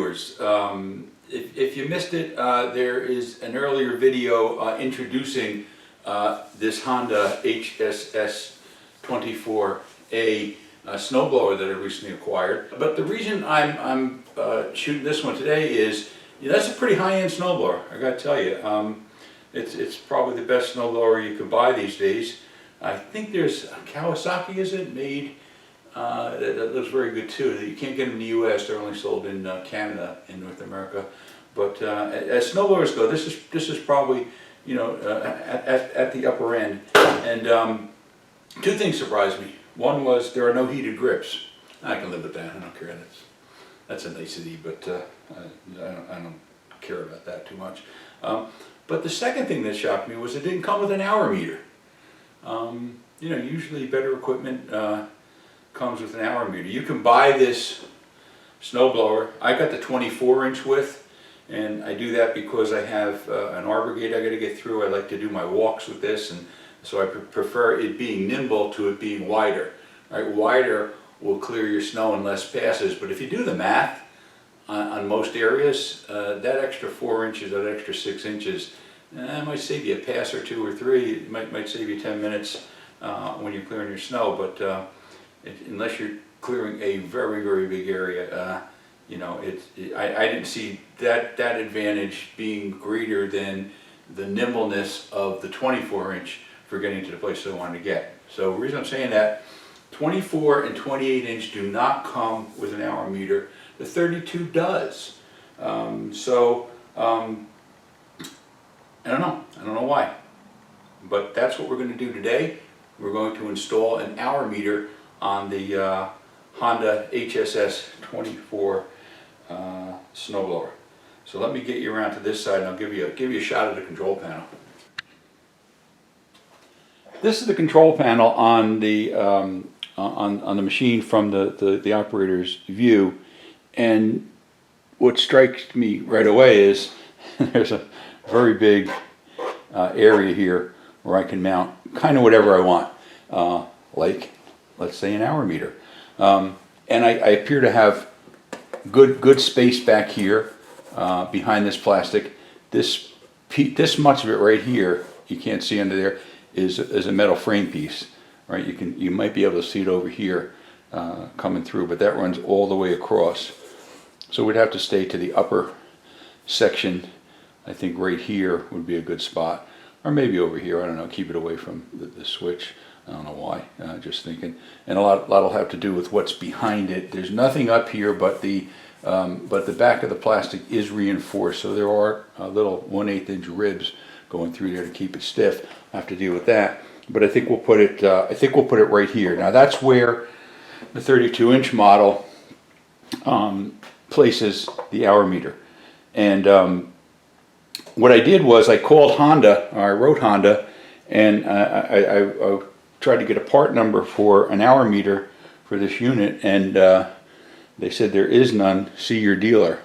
viewers. If you missed it, there is an earlier video introducing this Honda HSS 24A snowblower that I recently acquired. But the reason I'm shooting this one today is, that's a pretty high-end snowblower, I gotta tell you. It's probably the best snowblower you can buy these days. I think there's Kawasaki, is it, made that looks very good too. You can't get them in the U.S. They're only sold in Canada, in North America. But as snowblowers go, this is probably at the upper end. And two things surprised me. One was there are no heated grips. I can live with that. I don't care. That's a nicety, but I don't care about that too much. But the second thing that shocked me was it didn't come with an hour meter. Usually better equipment comes with an hour meter. You can buy this snowblower. I got the 24-inch width, and I do that because I have an arbor gate I got to get through. I like to do my walks with this, and so I prefer it being nimble to it being wider. Right? Wider will clear your snow in less passes, but if you do the math on most areas, that extra 4 inches, that extra 6 inches, might save you a pass or two or three. It might save you 10 minutes when you're clearing your snow, but unless you're clearing a very, very big area, I didn't see that advantage being greater than the nimbleness of the 24-inch for getting to the place I wanted to get. So the reason I'm saying that, 24 and 28-inch do not come with an hour meter. The 32 does. I don't know why. But that's what we're going to do today. We're going to install an hour meter on the Honda HSS 24 snowblower. So let me get you around to this side, and I'll give you a shot of the control panel. This is the control panel on the machine from the operator's view, and what strikes me right away is there's a very big area here where I can mount kind of whatever I want, like let's say an hour meter, and I appear to have good space back here behind this plastic. This much of it right here, you can't see under there, is a metal frame piece, right? You might be able to see it over here coming through, but that runs all the way across. So we'd have to stay to the upper section. I think right here would be a good spot, or maybe over here. I don't know. Keep it away from the switch. I don't know why. Just thinking. And a lot will have to do with what's behind it. There's nothing up here, but the back of the plastic is reinforced, so there are little 1/8 inch ribs going through there to keep it stiff. I have to deal with that. But I think we'll put it. I think we'll put it right here. Now that's where the 32-inch model places the hour meter. And what I did was I called Honda, or I wrote Honda, and I tried to get a part number for an hour meter for this unit, and they said there is none, see your dealer.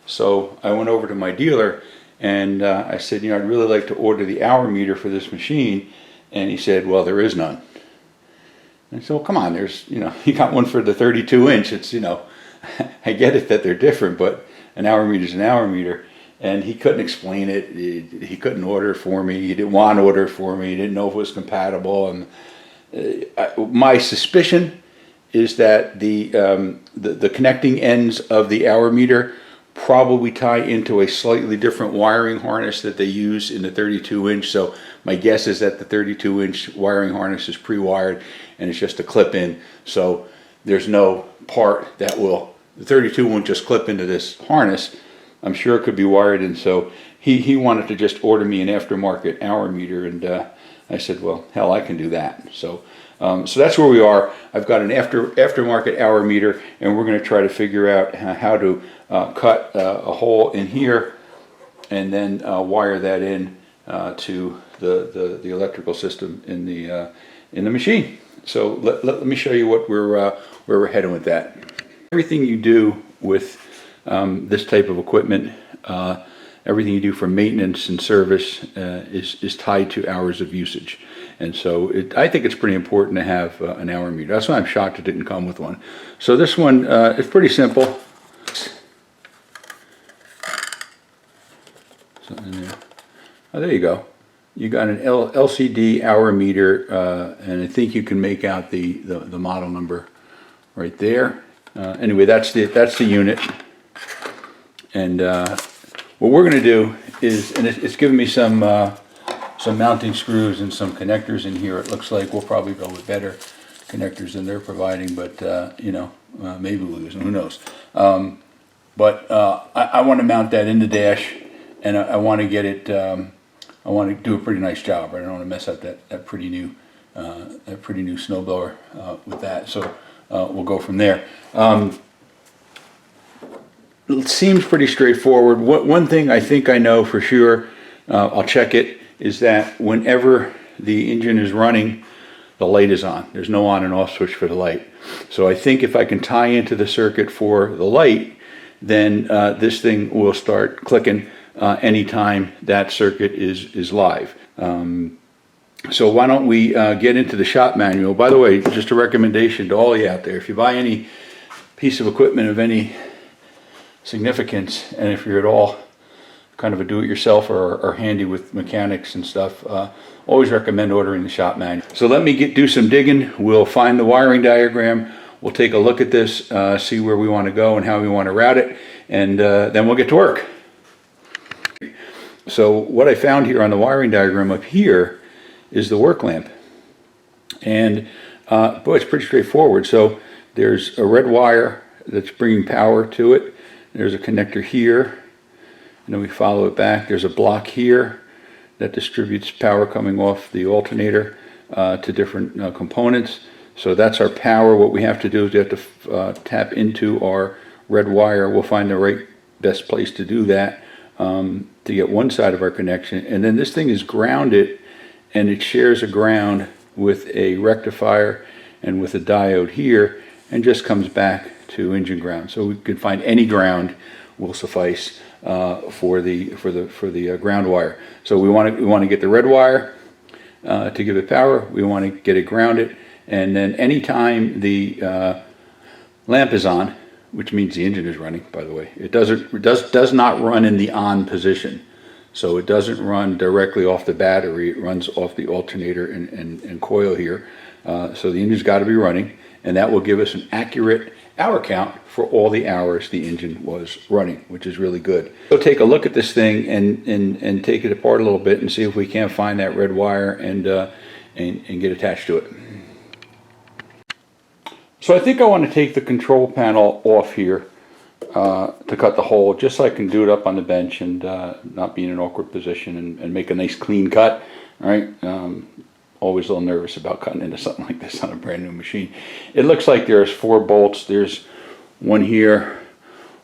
So I went over to my dealer and I said, I'd really like to order the hour meter for this machine, and he said, well, there is none. And I said, well, come on, there's, you got one for the 32-inch, it's, I get it that they're different, but an hour meter is an hour meter. And he couldn't explain it. He couldn't order it for me. He didn't want to order it for me. He didn't know if it was compatible. And my suspicion is that the connecting ends of the hour meter probably tie into a slightly different wiring harness that they use in the 32-inch. So my guess is that the 32-inch wiring harness is pre-wired and it's just a clip-in. So there's no part that will, the 32 won't just clip into this harness. I'm sure it could be wired in. So he wanted to just order me an aftermarket hour meter, and I said, well, hell, I can do that. So that's where we are. I've got an aftermarket hour meter, and we're going to try to figure out how to cut a hole in here and then wire that in to the electrical system in the machine. So let me show you what where we're heading with that. Everything you do with this type of equipment, everything you do for maintenance and service is tied to hours of usage. And so I think it's pretty important to have an hour meter. That's why I'm shocked it didn't come with one. So this one is pretty simple. something in there. Oh, there you go. You got an LCD hour meter, and I think you can make out the model number right there. Anyway, that's the unit. And what we're going to do is, and it's giving me some mounting screws and some connectors in here. It looks like we'll probably go with better connectors than they're providing, but you know, maybe we'll use them. Who knows? But I want to mount that in the dash, and I want to get it. I want to do a pretty nice job. Right? I don't want to mess up that pretty new snowblower with that. So we'll go from there. It seems pretty straightforward. One thing I think I know for sure, I'll check it, is that whenever the engine is running, the light is on. There's no on and off switch for the light. So I think if I can tie into the circuit for the light, then this thing will start clicking anytime that circuit is live. So why don't we get into the shop manual. By the way, just a recommendation to all you out there, if you buy any piece of equipment of any significance, and if you're at all kind of a do-it-yourself or handy with mechanics and stuff, always recommend ordering the shop manual. So let me do some digging. We'll find the wiring diagram. We'll take a look at this, see where we want to go and how we want to route it, and then we'll get to work. So what I found here on the wiring diagram up here is the work lamp. And boy, it's pretty straightforward. So there's a red wire that's bringing power to it. There's a connector here, and then we follow it back. There's a block here that distributes power coming off the alternator to different components. So that's our power. What we have to do is we have to tap into our red wire. We'll find the best place to do that to get one side of our connection. And then this thing is grounded, and it shares a ground with a rectifier and with a diode here, and just comes back to engine ground. So we can find any ground will suffice for the ground wire. So we want to get the red wire to give it power. We want to get it grounded, and then anytime the lamp is on, which means the engine is running, by the way, it does not run in the on position. So it doesn't run directly off the battery. It runs off the alternator and coil here. So the engine's got to be running, and that will give us an accurate hour count for all the hours the engine was running, which is really good. So take a look at this thing and take it apart a little bit and see if we can't find that red wire and get attached to it. So I think I want to take the control panel off here to cut the hole, just so I can do it up on the bench and not be in an awkward position and make a nice clean cut. All right. Always a little nervous about cutting into something like this on a brand new machine. It looks like there's 4 bolts. There's one here,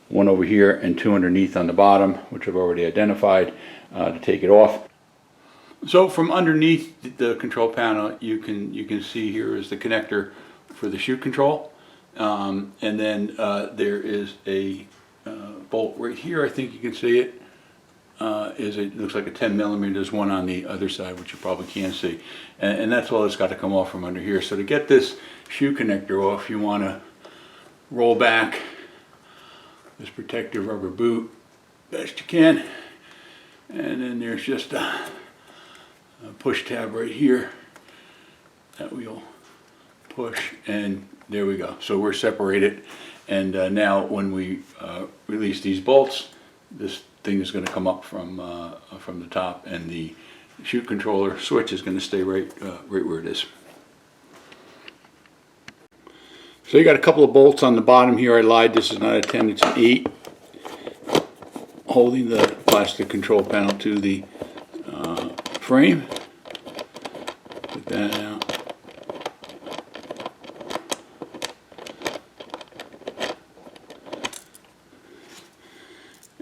one over here, and 2 underneath on the bottom, which I've already identified to take it off. So from underneath the control panel, you can see here is the connector for the chute control, and then there is a bolt right here. I think you can see it. It looks like a 10 millimeter. There's one on the other side, which you probably can't see, and that's all that's got to come off from under here. So to get this shoe connector off, you want to roll back this protective rubber boot best you can, and then there's just a push tab right here that we'll push, and there we go. So we're separated, and now when we release these bolts, this thing is going to come up from the top, and the chute controller switch is going to stay right where it is. So you got a couple of bolts on the bottom here. I lied, this is not a 10, it's an 8, holding the plastic control panel to the frame. Put that out.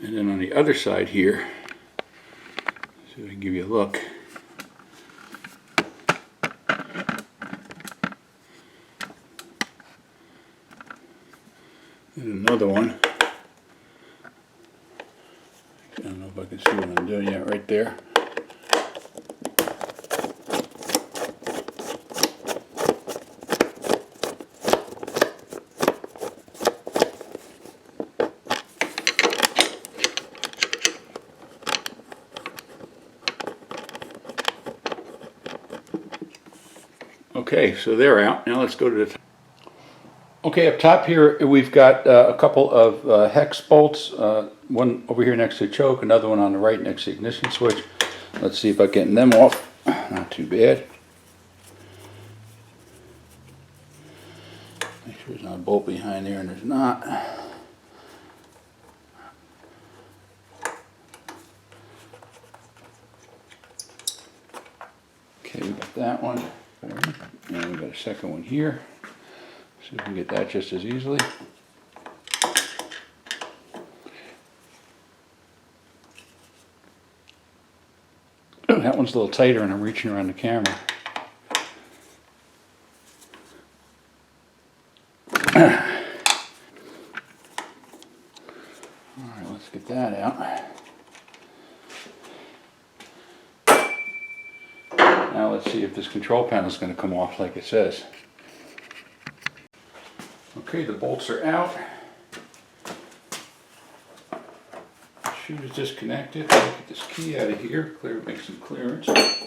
And then on the other side here, so I can give you a look. And another one. I don't know if I can see what I'm doing yet, right there. Okay, so they're out. Now let's go to the... Okay, up top here we've got a couple of hex bolts. One over here next to the choke, another one on the right next to the ignition switch. Let's see about getting them off. Not too bad. Make sure there's not a bolt behind there, and there's not. Okay, we got that one. And we got a second one here. See if we can get that just as easily. Oh, that one's a little tighter and I'm reaching around the camera. Alright, let's get that out. Now let's see if this control panel is going to come off like it says. Okay, the bolts are out. The chute is disconnected. Get this key out of here. Make some clearance. That's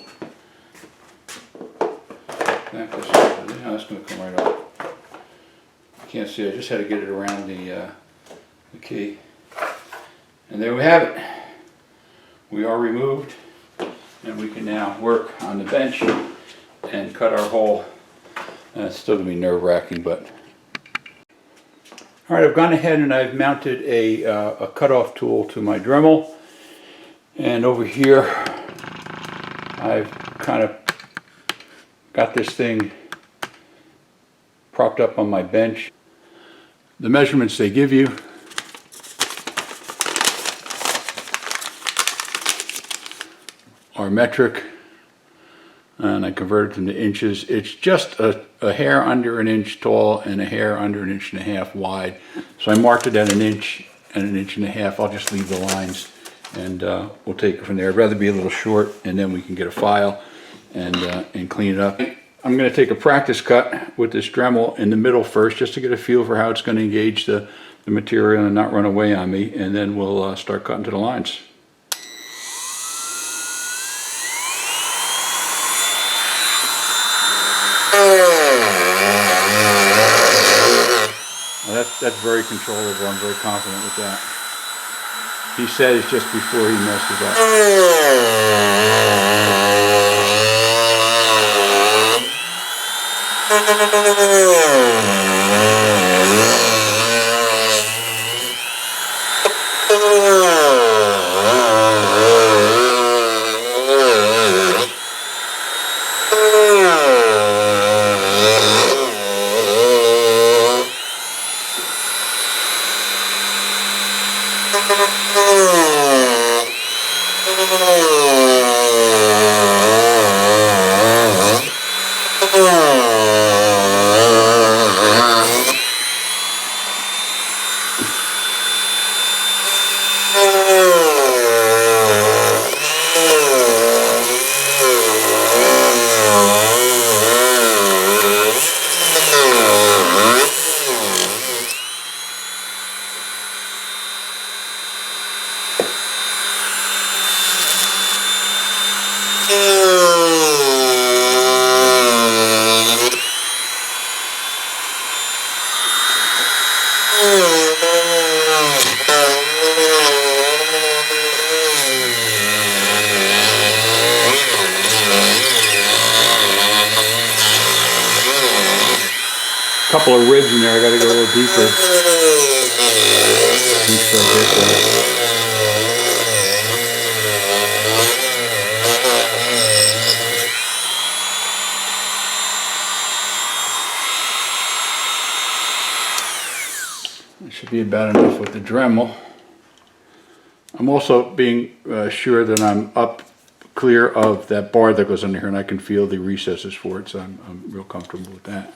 going to come right off. You can't see. I just had to get it around the key. And there we have it. We are removed, and we can now work on the bench and cut our hole. It's still going to be nerve-wracking, but. Alright, I've gone ahead and I've mounted a cutoff tool to my Dremel, and over here I've kind of got this thing propped up on my bench. The measurements they give you are metric, and I converted them to inches. It's just a hair under an inch tall and a hair under 1.5 inches wide. So I marked it at 1 inch and 1.5 inches. I'll just leave the lines, and we'll take it from there. I'd rather be a little short, and then we can get a file and clean it up. I'm going to take a practice cut with this Dremel in the middle first, just to get a feel for how it's going to engage the material and not run away on me, and then we'll start cutting to the lines. That's very controllable. I'm very confident with that. He says just before he messes up. Couple of ribs in there. I got to go a little deeper. That should be about enough with the Dremel. I'm also being sure that I'm up clear of that bar that goes under here, and I can feel the recesses for it, so I'm real comfortable with that.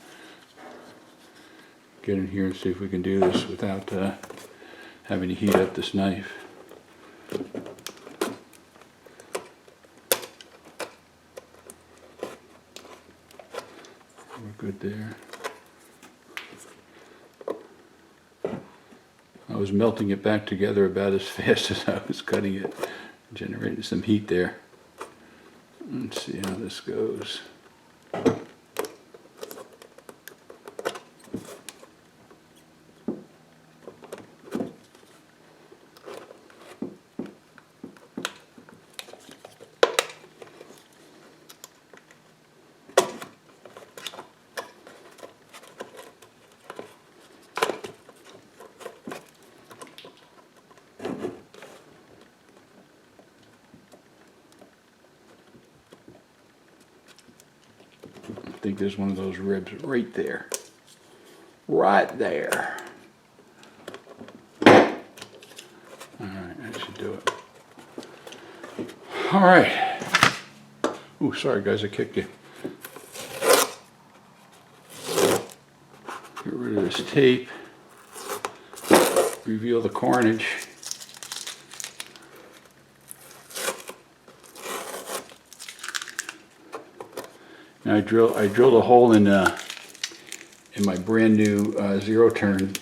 Get in here and see if we can do this without having to heat up this knife. We're good there. I was melting it back together about as fast as I was cutting it, generating some heat there. Let's see how this goes. think there's one of those ribs right there. Right there. Alright, that should do it. Alright. Ooh, sorry guys, I kicked you. Get rid of this tape. Reveal the carnage. Now I drilled a hole in my brand new zero turn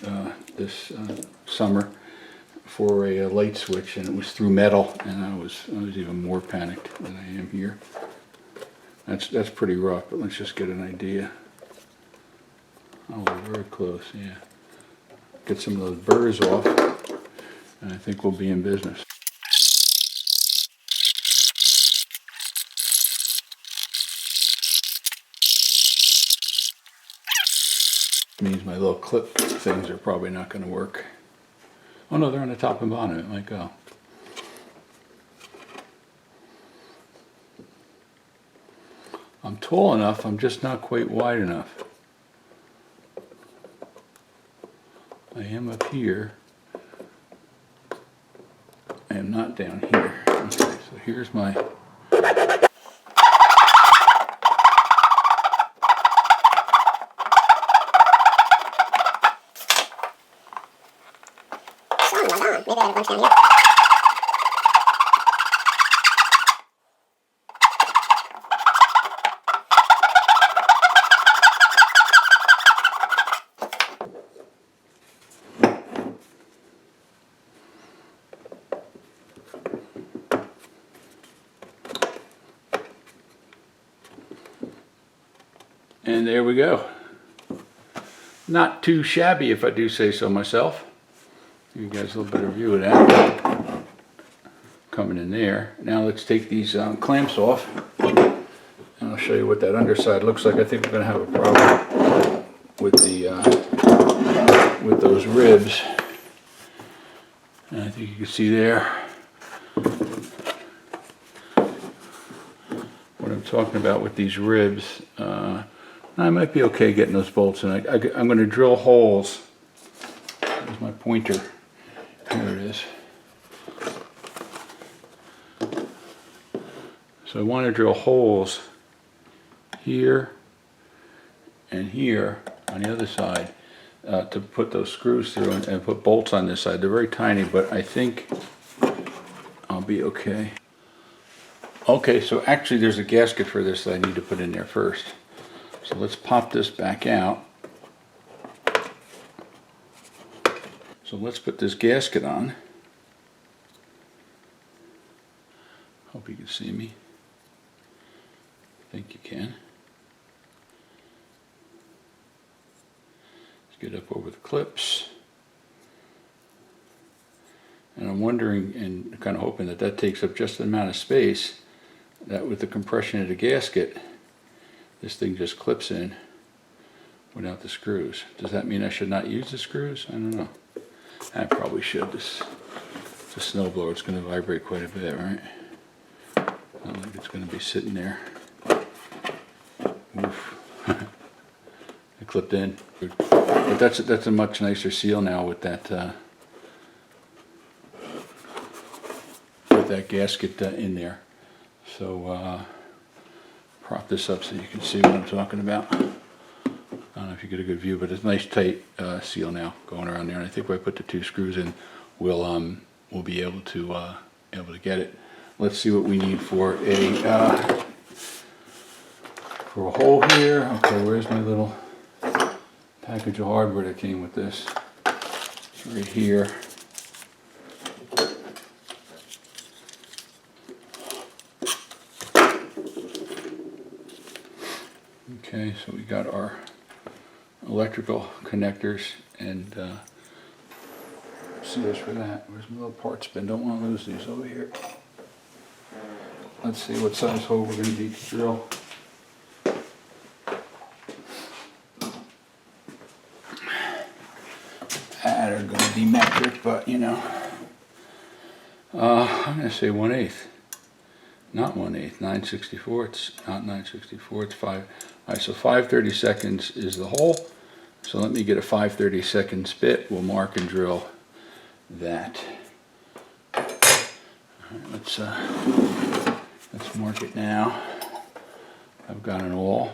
this summer for a light switch, and it was through metal, and I was even more panicked than I am here. That's pretty rough, but let's just get an idea. Oh, we're very close, yeah. Get some of those burrs off, and I think we'll be in business. Means my little clip things are probably not going to work. Oh no, they're on the top and bottom, it might go. I'm tall enough, I'm just not quite wide enough. I am up here. I am not down here. Okay, so here's my... Maybe I had a bunch down here. And there we go. Not too shabby, if I do say so myself. Give you guys a little better view of that. Coming in there. Now let's take these clamps off, and I'll show you what that underside looks like. I think we're going to have a problem with the with those ribs. And I think you can see there what I'm talking about with these ribs. I might be okay getting those bolts in. I'm going to drill holes. There's my pointer. Here it is. So I want to drill holes here and here on the other side to put those screws through and put bolts on this side. They're very tiny, but I think I'll be okay. Okay, so actually there's a gasket for this that I need to put in there first. So let's pop this back out. So let's put this gasket on. Hope you can see me. I think you can. Let's get up over the clips. And I'm wondering and kind of hoping that that takes up just the amount of space that with the compression of the gasket, this thing just clips in without the screws. Does that mean I should not use the screws? I don't know. I probably should. It's a snowblower. It's going to vibrate quite a bit, right? I don't think it's going to be sitting there. Oof. It clipped in. But that's a much nicer seal now with that gasket in there. So prop this up so you can see what I'm talking about. I don't know if you get a good view, but it's a nice tight seal now going around there. And I think if I put the two screws in, we'll be able to get it. Let's see what we need for a hole here. Okay, where's my little package of hardware that came with this? It's right here. Okay, so we got our electrical connectors and seals for that. Where's my little parts bin? Don't want to lose these over here. Let's see what size hole we're going to need to drill. That are going to be metric, but you know, I'm going to say 1/8. not 1/8, 9/64. It's not 9/64. It's 5. All right, so 5/32 is the hole. So let me get a 5/32 bit. We'll mark and drill that. All right, let's mark it now. I've got an awl.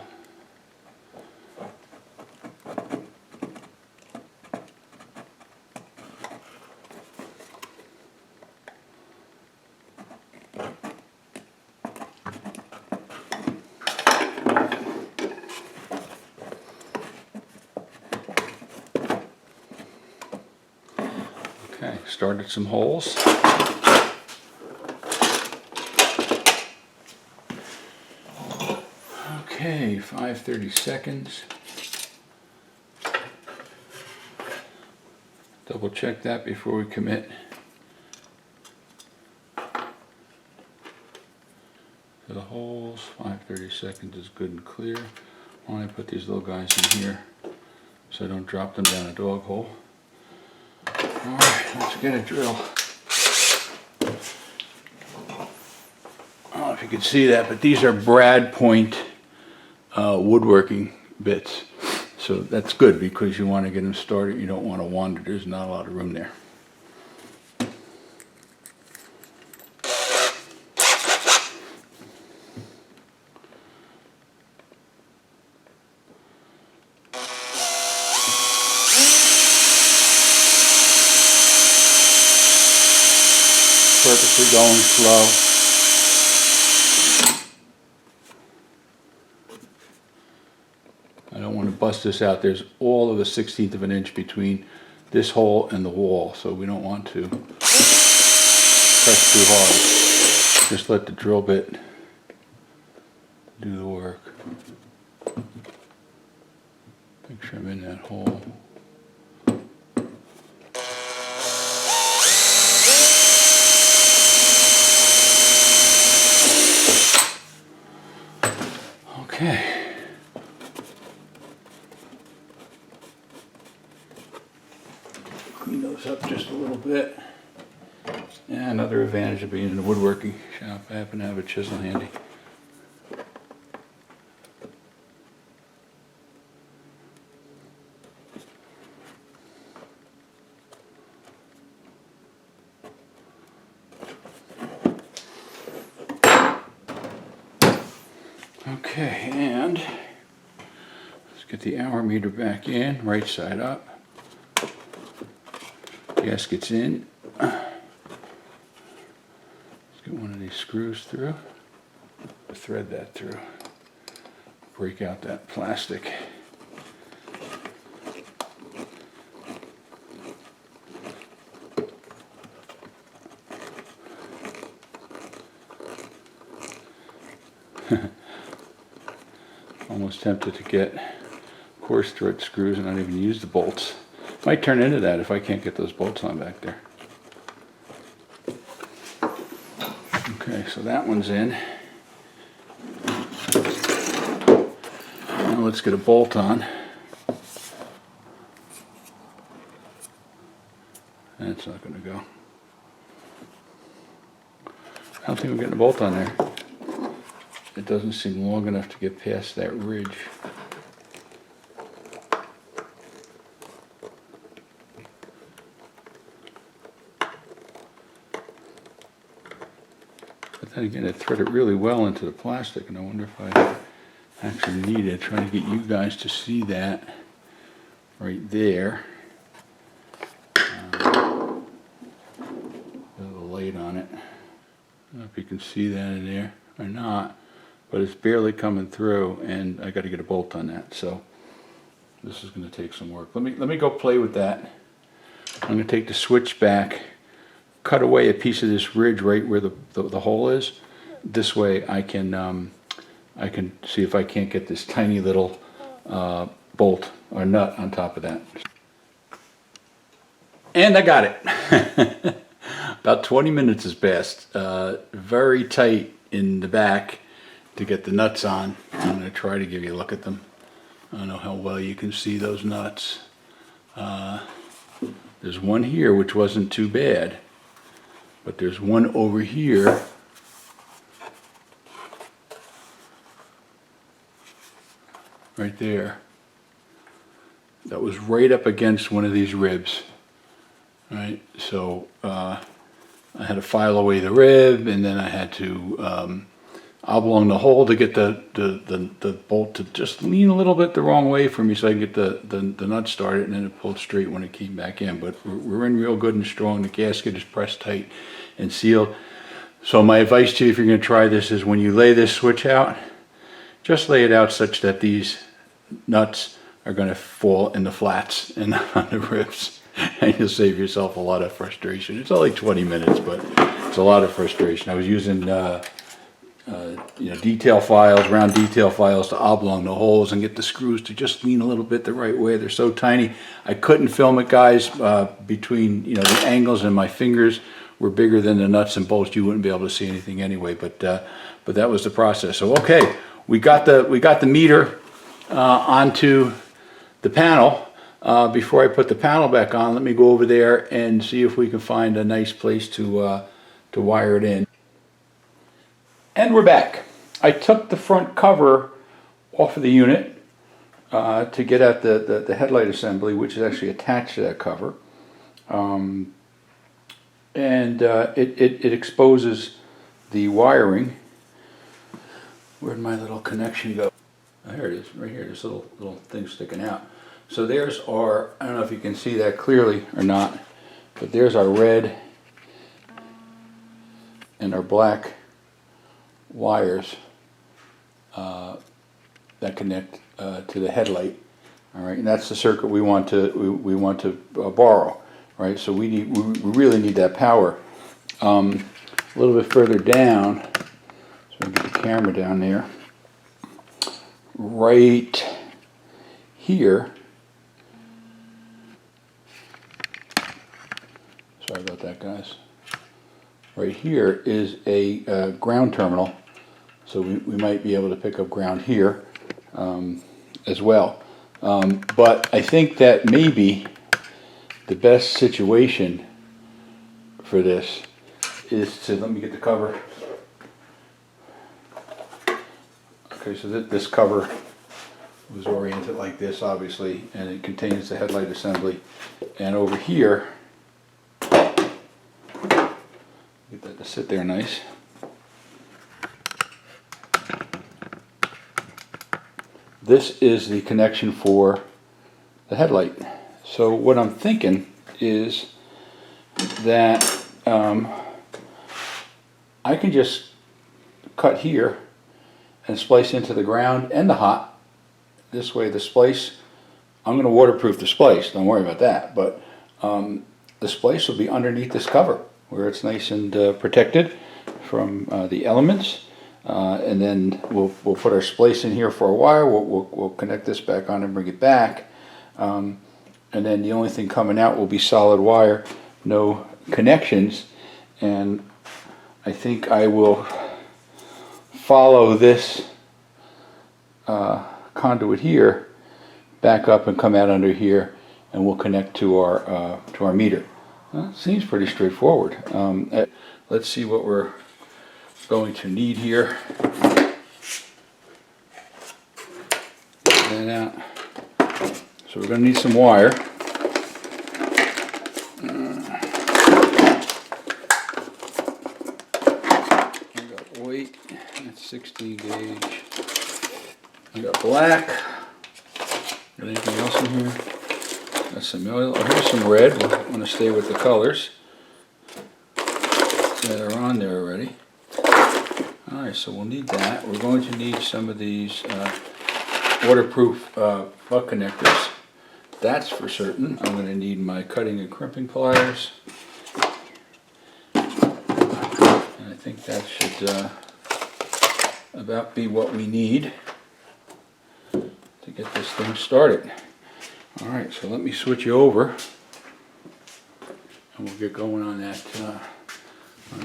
Okay, started some holes. Okay, 5/32. Double check that before we commit. To the holes, 5/32 is good and clear. I want to put these little guys in here so I don't drop them down a dog hole. Alright, let's get a drill. I don't know if you can see that, but these are brad point woodworking bits. So that's good because you want to get them started. You don't want to wander. There's not a lot of room there. Purposely going slow. I don't want to bust this out. There's all of a 1/16 of an inch between this hole and the wall, so we don't want to press too hard. Just let the drill bit do the work. Make sure I'm in that hole. Okay. Clean those up just a little bit. Yeah, another advantage of being in a woodworking shop, I happen to have a chisel handy. Okay, and let's get the hour meter back in, right side up. Gasket's in. Let's get one of these screws through. Thread that through. Break out that plastic. Almost tempted to get coarse thread screws and not even use the bolts. Might turn into that if I can't get those bolts on back there. Okay, so that one's in. Now let's get a bolt on. That's not going to go. I don't think we're getting a bolt on there. It doesn't seem long enough to get past that ridge. But then again, it threaded really well into the plastic, and I wonder if I actually need it. Trying to get you guys to see that right there. A little light on it. I don't know if you can see that in there or not, but it's barely coming through, and I got to get a bolt on that. So this is going to take some work. Let me go play with that. I'm going to take the switch back, cut away a piece of this ridge right where the hole is. This way I can see if I can't get this tiny little bolt or nut on top of that. And I got it. About 20 minutes has passed. Very tight in the back to get the nuts on. I'm going to try to give you a look at them. I don't know how well you can see those nuts. There's one here which wasn't too bad, but there's one over here right there that was right up against one of these ribs. Right, so I had to file away the rib, and then I had to oblong the hole to get the bolt to just lean a little bit the wrong way for me so I can get the nut started, and then it pulled straight when it came back in. But we're in real good and strong. The gasket is pressed tight and sealed. So my advice to you, if you're going to try this, is when you lay this switch out, just lay it out such that these nuts are going to fall in the flats and not on the ribs. And you'll save yourself a lot of frustration. It's only 20 minutes, but it's a lot of frustration. I was using detail files, round detail files, to oblong the holes and get the screws to just lean a little bit the right way. They're so tiny. I couldn't film it, guys, between the angles, and my fingers were bigger than the nuts and bolts. You wouldn't be able to see anything anyway. But that was the process. So okay, we got the meter onto the panel. Before I put the panel back on, let me go over there and see if we can find a nice place to wire it in. And we're back. I took the front cover off of the unit to get at the headlight assembly, which is actually attached to that cover. It exposes the wiring. Where'd my little connection go? Oh, here it is, right here. This little thing sticking out. So there's our, I don't know if you can see that clearly or not, but there's our red and our black wires that connect to the headlight. All right, and that's the circuit we want to borrow. Right, so we really need that power. A little bit further down, so I get the camera down there. Right here. Sorry about that, guys. Right here is a ground terminal, so we might be able to pick up ground here as well. But I think that maybe the best situation for this is to, let me get the cover. Okay, so this cover was oriented like this, obviously, and it contains the headlight assembly. And over here, get that to sit there nice. This is the connection for the headlight. So what I'm thinking is that I can just cut here and splice into the ground and the hot. This way the splice, I'm going to waterproof the splice, don't worry about that, but the splice will be underneath this cover where it's nice and protected from the elements. And then we'll put our splice in here for a wire. We'll connect this back on and bring it back. And then the only thing coming out will be solid wire, no connections. And I think I will follow this conduit here back up and come out under here, and we'll connect to our meter. Seems pretty straightforward. Let's see what we're going to need here. Get that out. So we're going to need some wire. I got white, that's 16 gauge. I got black. Got anything else in here? Got some oil. Oh, here's some red. We'll want to stay with the colors that are on there already. Alright, so we'll need that. We're going to need some of these waterproof butt connectors. That's for certain. I'm going to need my cutting and crimping pliers. And I think that should about be what we need to get this thing started. Alright, so let me switch you over and we'll get going on that.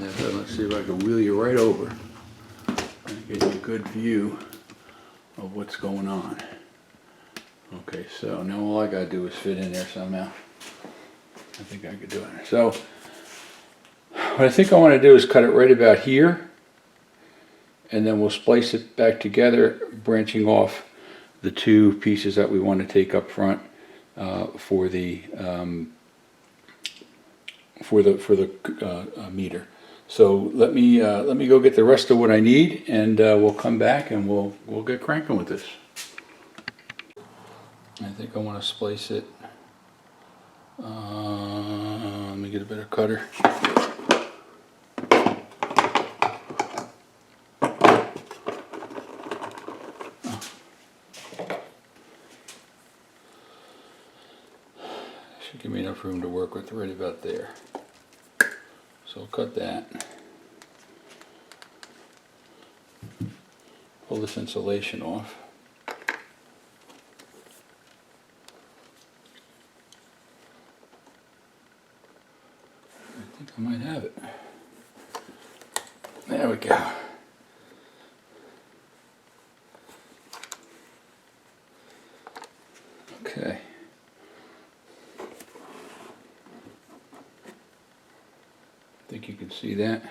Let's see if I can wheel you right over and get you a good view of what's going on. Okay, so now all I gotta do is fit in there somehow. I think I could do it. So what I think I want to do is cut it right about here, and then we'll splice it back together, branching off the two pieces that we want to take up front for the meter. So let me go get the rest of what I need, and we'll come back and we'll get cranking with this. I think I want to splice it. Let me get a better cutter. Should give me enough room to work with right about there. So I'll cut that. Pull this insulation off. I think I might have it. There we go. Okay. I think you can see that.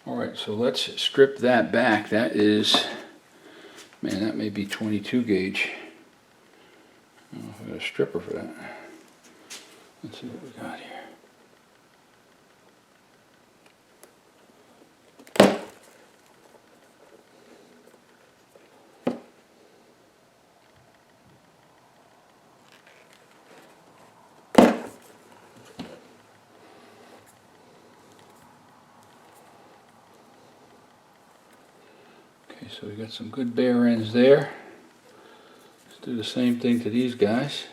All right, so let's strip that back. That is, man, that may be 22 gauge. I don't know if I got a stripper for that. Let's see what we got here. Okay, so we got some good bare ends there. Let's do the same thing to these guys.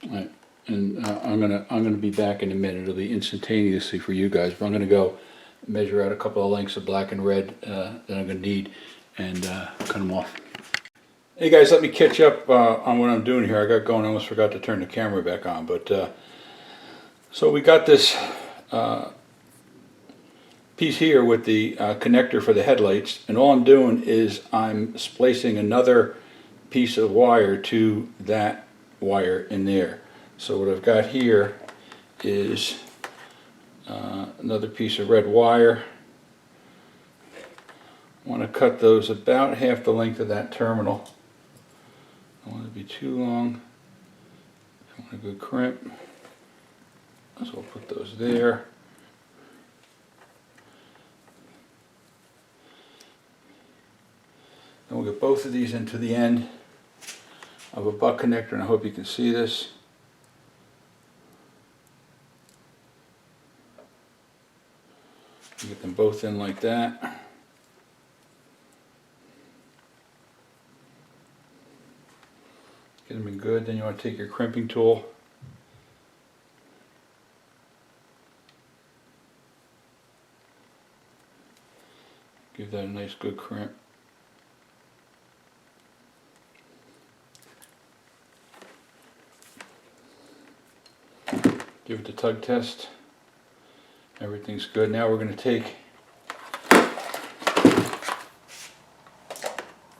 All right, and I'm gonna be back in a minute. It'll be instantaneously for you guys, but I'm gonna go measure out a couple of lengths of black and red that I'm gonna need, and cut them off. Hey guys, let me catch up on what I'm doing here. I got going. I almost forgot to turn the camera back on, but so we got this piece here with the connector for the headlights, and all I'm doing is I'm splicing another piece of wire to that wire in there. So what I've got here is another piece of red wire. I want to cut those about half the length of that terminal. I don't want it to be too long. I want a good crimp. So I'll put those there. Then we'll get both of these into the end of a butt connector, and I hope you can see this. Get them both in like that. Get them in good. Then you want to take your crimping tool. Give that a nice good crimp. Give it the tug test. Everything's good. Now we're going to take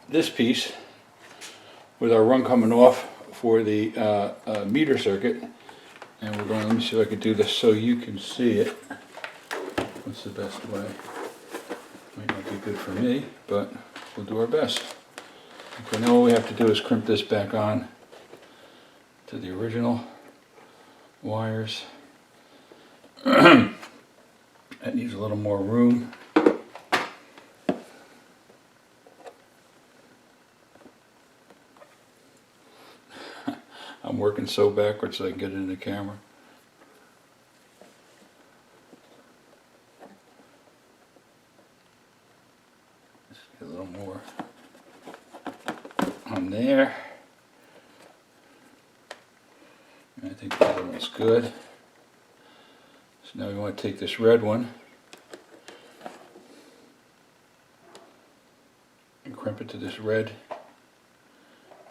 this piece with our run coming off for the meter circuit, and we're going to, let me see if I can do this so you can see it. What's the best way? Might not be good for me, but we'll do our best. Okay, now all we have to do is crimp this back on to the original wires. That needs a little more room. I'm working so backwards so I can get it in the camera. Just get a little more on there. I think the other one's good. So now we want to take this red one and crimp it to this red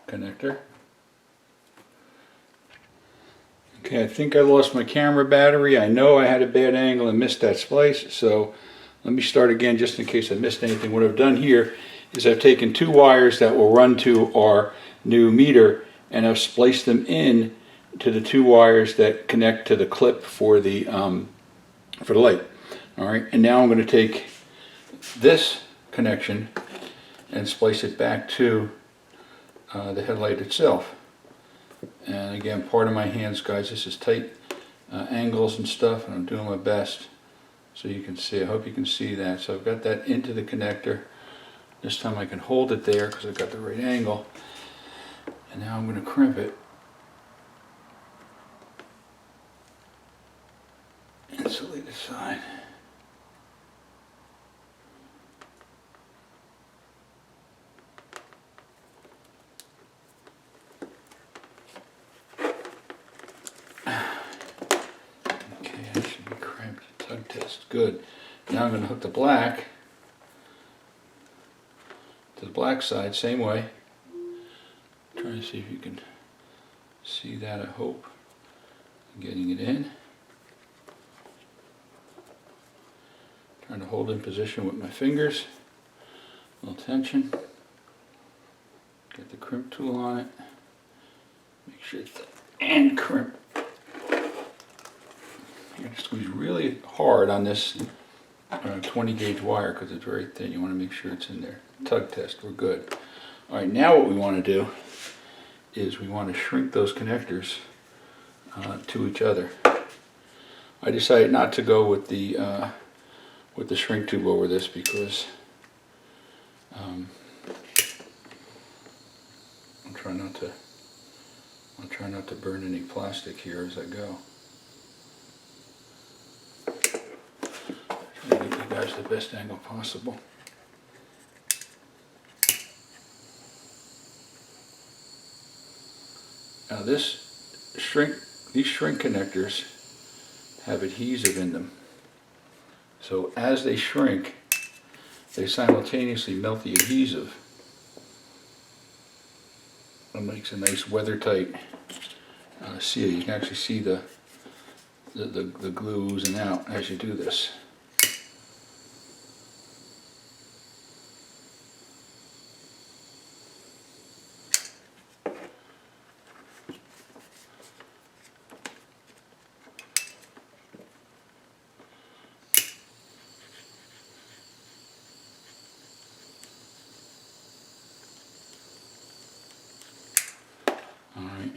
connector. Okay, I think I lost my camera battery. I know I had a bad angle and missed that splice, so let me start again just in case I missed anything. What I've done here is I've taken 2 wires that will run to our new meter, and I've spliced them in to the 2 wires that connect to the clip for the light. All right, and now I'm going to take this connection and splice it back to the headlight itself. And again, part of my hands, guys, this is tight angles and stuff, and I'm doing my best so you can see. I hope you can see that. So I've got that into the connector. This time I can hold it there because I've got the right angle. And now I'm going to crimp it. Insulate the side. Okay, that should be crimped. Tug test. Good. Now I'm going to hook the black to the black side, same way. Trying to see if you can see that, I hope. I'm getting it in. Trying to hold in position with my fingers. A little tension. Get the crimp tool on it. Make sure it's the end crimp. You're going to squeeze really hard on this 20 gauge wire because it's very thin. You want to make sure it's in there. Tug test, we're good. Alright, now what we want to do is we want to shrink those connectors to each other. I decided not to go with the shrink tube over this because I'll try not to burn any plastic here as I go. Trying to get you guys the best angle possible. Now these shrink connectors have adhesive in them. So as they shrink, they simultaneously melt the adhesive. It makes a nice weather-tight seal. You can actually see the glue oozing out as you do this.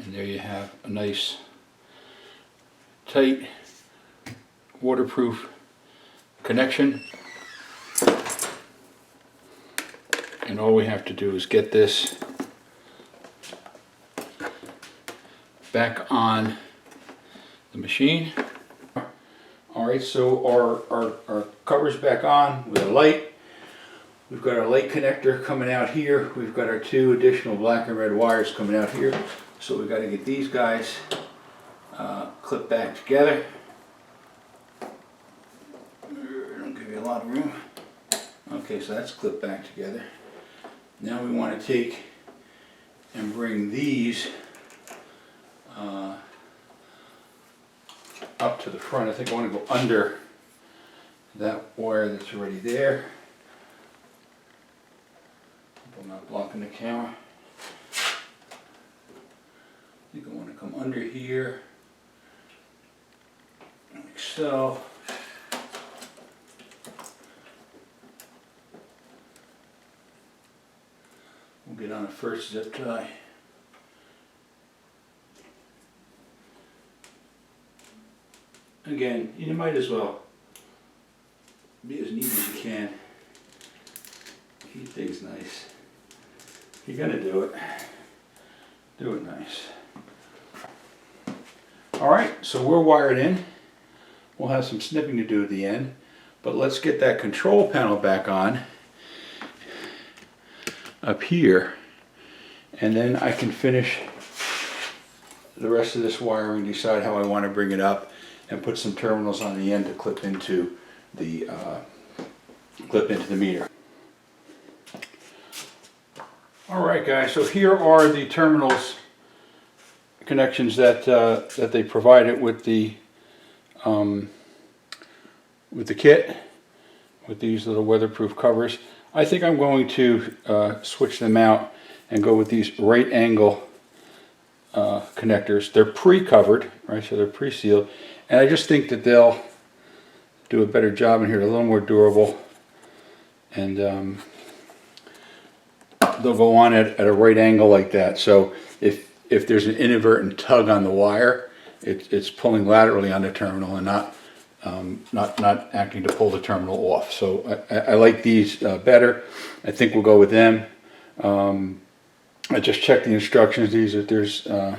And there you have a nice, tight, waterproof connection. And all we have to do is get this back on the machine. Alright, so our cover's back on with a light. We've got our light connector coming out here. We've got our 2 additional black and red wires coming out here. So we've got to get these guys clipped back together. Don't give you a lot of room. Okay, so that's clipped back together. Now we want to take and bring these up to the front. I think I want to go under that wire that's already there. I'm not blocking the camera. I think I want to come under here, like so. We'll get on the first zip tie. Again, you might as well be as neat as you can. Keep things nice. If you're gonna do it nice. Alright, so we're wired in. We'll have some snipping to do at the end, but let's get that control panel back on up here, and then I can finish the rest of this wiring, decide how I want to bring it up, and put some terminals on the end to clip into the meter. Alright guys, so here are the terminals connections that they provided with the kit. with these little weatherproof covers. I think I'm going to switch them out and go with these right angle connectors. They're pre-covered, right? So they're pre-sealed, and I just think that they'll do a better job in here. They're a little more durable, and they'll go on at a right angle like that. So if there's an inadvertent tug on the wire, it's pulling laterally on the terminal and not acting to pull the terminal off. So I like these better. I think we'll go with them. I just checked the instructions. These are the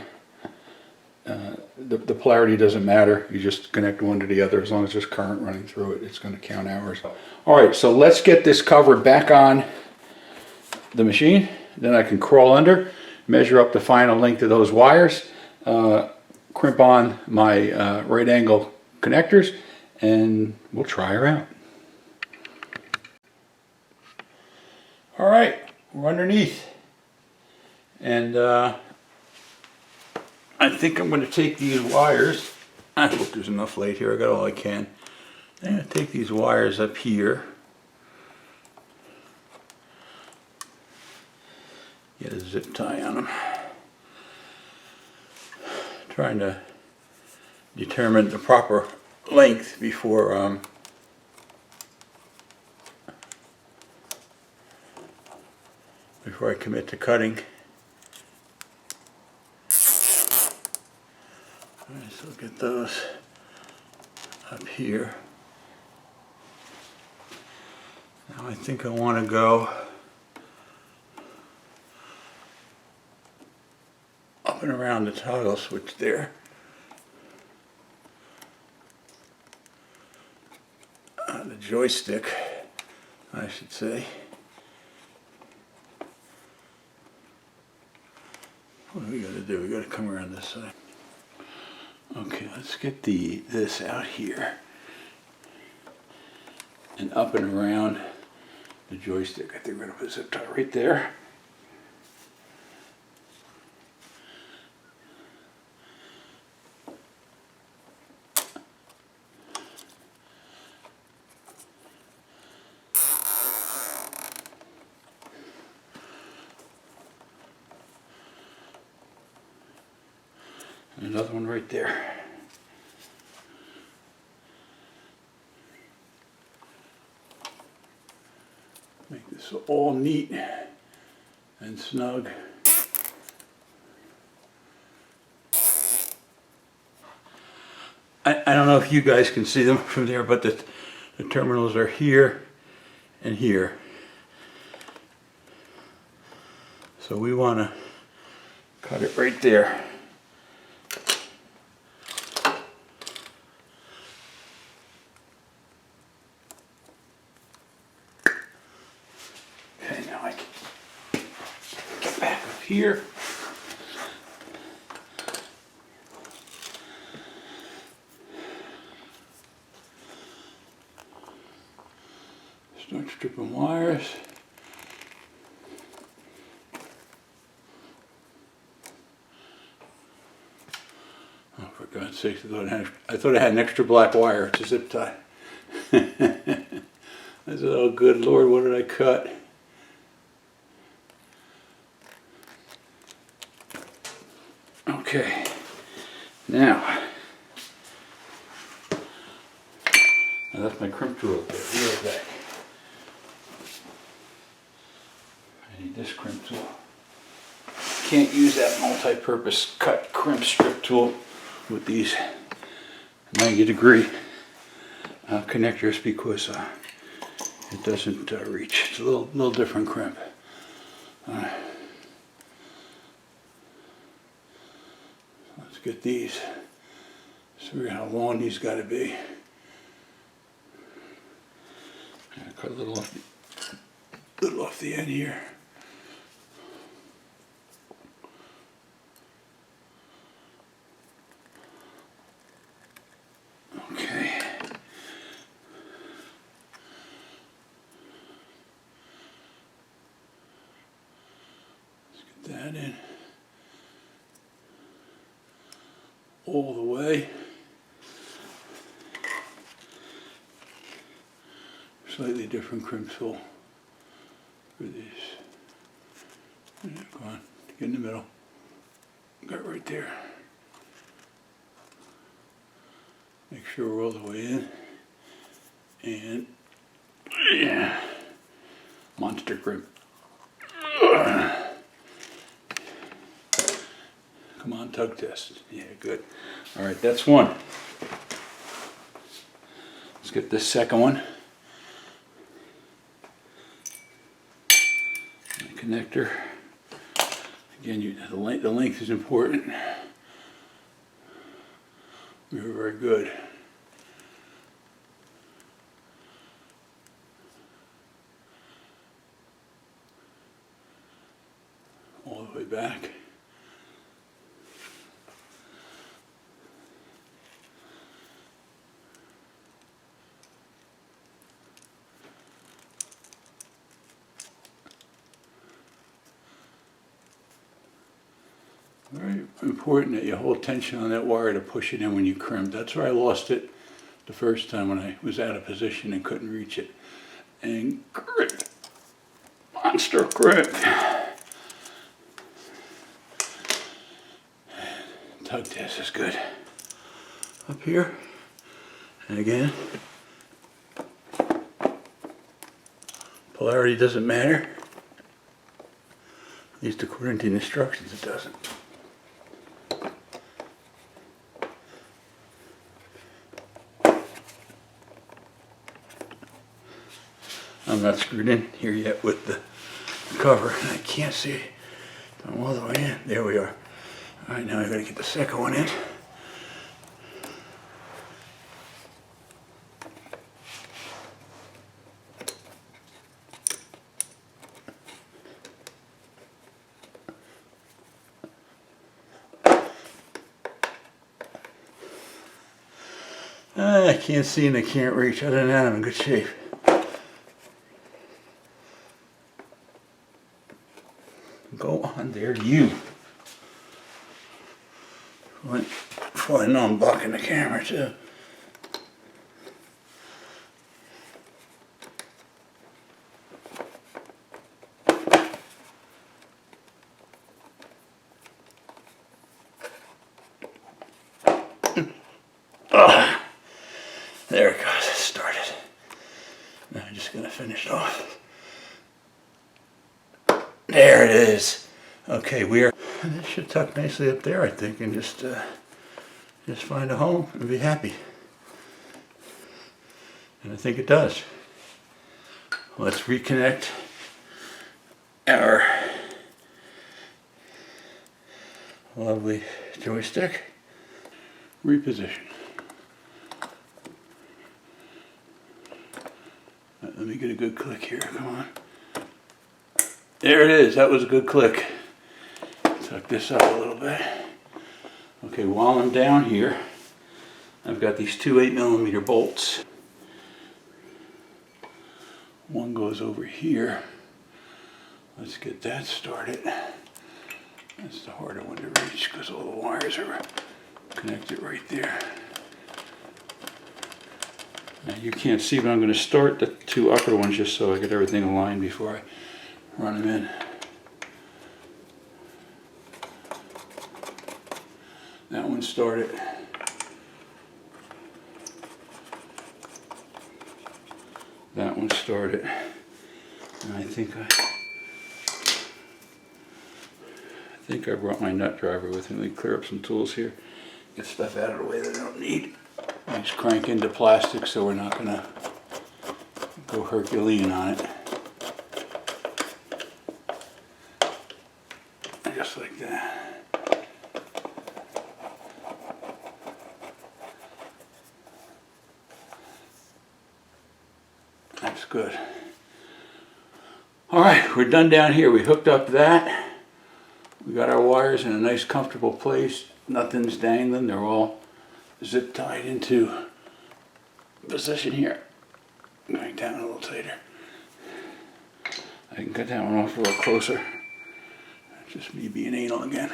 polarity doesn't matter. You just connect one to the other. As long as there's current running through it, it's going to count hours. All right, so let's get this cover back on the machine. Then I can crawl under, measure up the final length of those wires, crimp on my right angle connectors, and we'll try her out. All right, we're underneath, and I think I'm going to take these wires. I hope there's enough light here. I got all I can. I'm going to take these wires up here. Get a zip tie on them. Trying to determine the proper length before I commit to cutting. Alright, so get those up here. Now I think I want to go up and around the toggle switch there. The joystick, I should say. What do we got to do? We got to come around this side. Okay, let's get this out here and up and around the joystick. I think we're going to put a zip tie right there. Another one right there. Make this all neat and snug. I don't know if you guys can see them from there, but the terminals are here and here. So we want to cut it right there. Okay, now I can get back up here. Start stripping wires. Oh, for God's sake, I thought I had an extra black wire. It's a zip tie. I said, oh good Lord, what did I cut? Okay, now, I left my crimp tool up there. Be right back. I need this crimp tool. Can't use that multi-purpose cut crimp strip tool with these 90-degree connectors because it doesn't reach. It's a little different crimp. Let's get these. So how long these got to be. Cut a little off the end here. Okay. Let's get that in all the way. slightly different crimp tool for these. Come on, get in the middle. Got right there. Make sure we're all the way in. And yeah, monster crimp. Come on, tug test. Yeah, good. All right, that's one. Let's get this second one. The connector. Again, the length is important. We were very good. All the way back. Very important that you hold tension on that wire to push it in when you crimp. That's where I lost it the first time when I was out of position and couldn't reach it. And grip. Monster grip. Tug test is good. Up here. And again. Polarity doesn't matter. At least according to the instructions it doesn't. I'm not screwed in here yet with the cover. I can't see it. I'm all the way in. There we are. All right, now I gotta get the second one in. I can't see and I can't reach. Other than that, I'm in good shape. Go on there, you. Before I know I'm blocking the camera too. There it goes, it started. Now I'm just gonna finish it off. There it is. Okay, this should tuck nicely up there, I think, and just find a home and be happy. And I think it does. Let's reconnect our lovely joystick. Reposition. Let me get a good click here, come on. There it is, that was a good click. Tuck this up a little bit. Okay, while I'm down here, I've got these two 8mm bolts. One goes over here. Let's get that started. That's the harder one to reach because all the wires are connected right there. Now you can't see, but I'm going to start the two upper ones just so I get everything aligned before I run them in. That one started. That one started. And I think I brought my nut driver with me. Let me clear up some tools here. Get stuff out of the way that I don't need. Just crank into plastic so we're not gonna go Herculean on it. Just like that. That's good. All right, we're done down here. We hooked up that. We got our wires in a nice comfortable place. Nothing's dangling. They're all zip tied into position here. Going down a little tighter. I can cut that one off a little closer. Just me being anal again.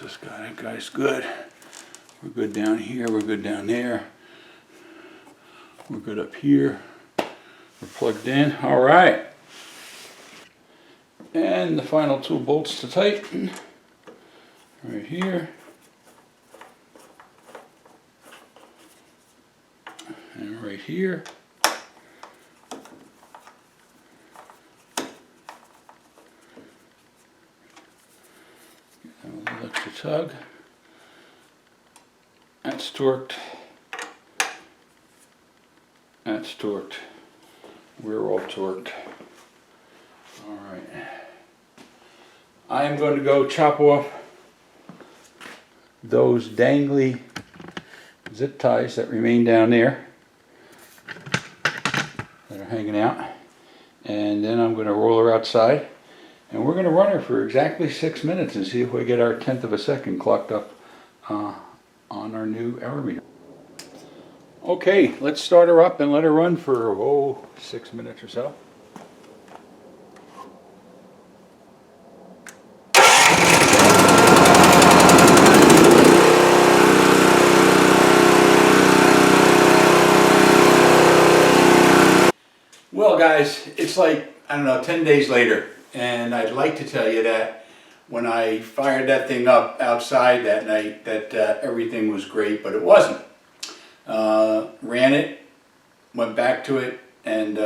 this guy? That guy's good. We're good down here, we're good down there. We're good up here. We're plugged in. All right. And the final 2 bolts to tighten. Right here. And right here. A little extra tug. That's torqued. That's torqued. We're all torqued. All right. I am going to go chop off those dangly zip ties that remain down there that are hanging out, and then I'm going to roll her outside, and we're going to run her for exactly 6 minutes and see if we get our 1/10 of a second clocked up on our new hour meter. Okay, let's start her up and let her run for 6 minutes or so. Well guys, it's like, I don't know, 10 days later, and I'd like to tell you that when I fired that thing up outside that night that everything was great, but it wasn't. Ran it, went back to it, and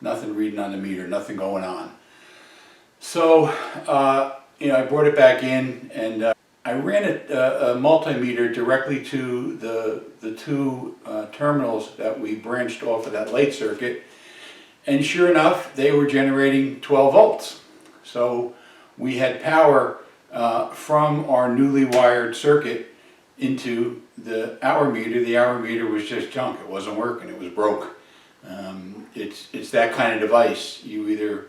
nothing reading on the meter, nothing going on. So, I brought it back in, and I ran a multimeter directly to the 2 terminals that we branched off of that light circuit. And sure enough, they were generating 12 volts. So we had power from our newly wired circuit into the hour meter. The hour meter was just junk. It wasn't working. It was broke. It's that kind of device. You either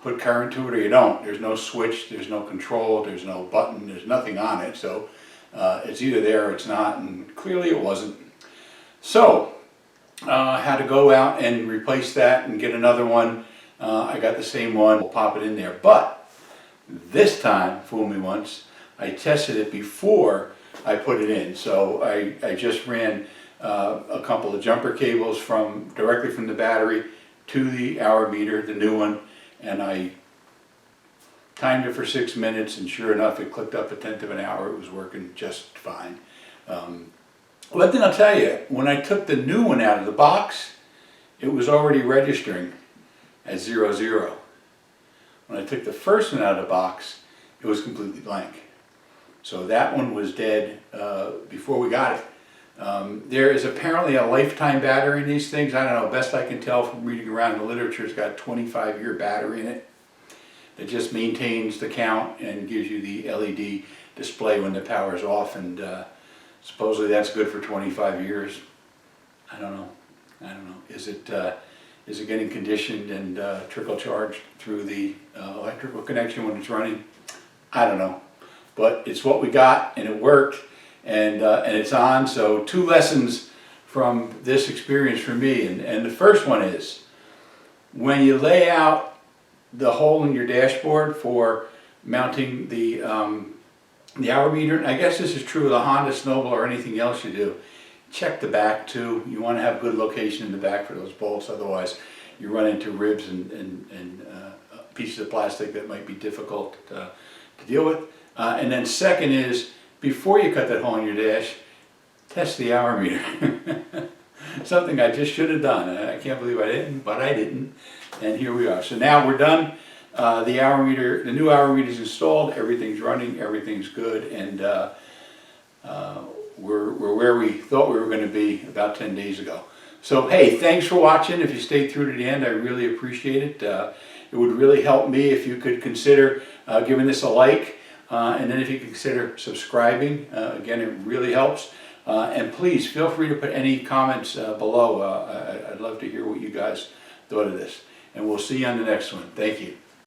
put current to it or you don't. There's no switch. There's no control. There's no button. There's nothing on it. So it's either there or it's not. And clearly it wasn't. So had to go out and replace that and get another one. I got the same one. We'll pop it in there. But this time, fool me once, I tested it before I put it in. So I just ran a couple of jumper cables directly from the battery to the hour meter, the new one, and I timed it for 6 minutes, and sure enough, it clicked up 1/10 of an hour. It was working just fine. But then I'll tell you, when I took the new one out of the box, it was already registering at 00. When I took the first one out of the box, it was completely blank. So that one was dead before we got it. There is apparently a lifetime battery in these things. I don't know, best I can tell from reading around the literature, it's got a 25-year battery in it that just maintains the count and gives you the LED display when the power's off, and supposedly that's good for 25 years. I don't know. Is it getting conditioned and trickle charged through the electrical connection when it's running? I don't know. But it's what we got, and it worked, and it's on. So 2 lessons from this experience for me. And the first one is, when you lay out the hole in your dashboard for mounting the hour meter, and I guess this is true of the Honda Snowblower or anything else you do, check the back too. You want to have good location in the back for those bolts, otherwise you run into ribs and pieces of plastic that might be difficult to deal with. And then second is, before you cut that hole in your dash, test the hour meter. Something I just should have done. I can't believe I didn't, but I didn't. And here we are. So now we're done. The hour meter, the new hour meter is installed. Everything's running. Everything's good. And we're where we thought we were going to be about 10 days ago. So hey, thanks for watching. If you stayed through to the end, I really appreciate it. It would really help me if you could consider giving this a like. And then if you consider subscribing, again, it really helps. And please feel free to put any comments below. I'd love to hear what you guys thought of this. And we'll see you on the next one. Thank you.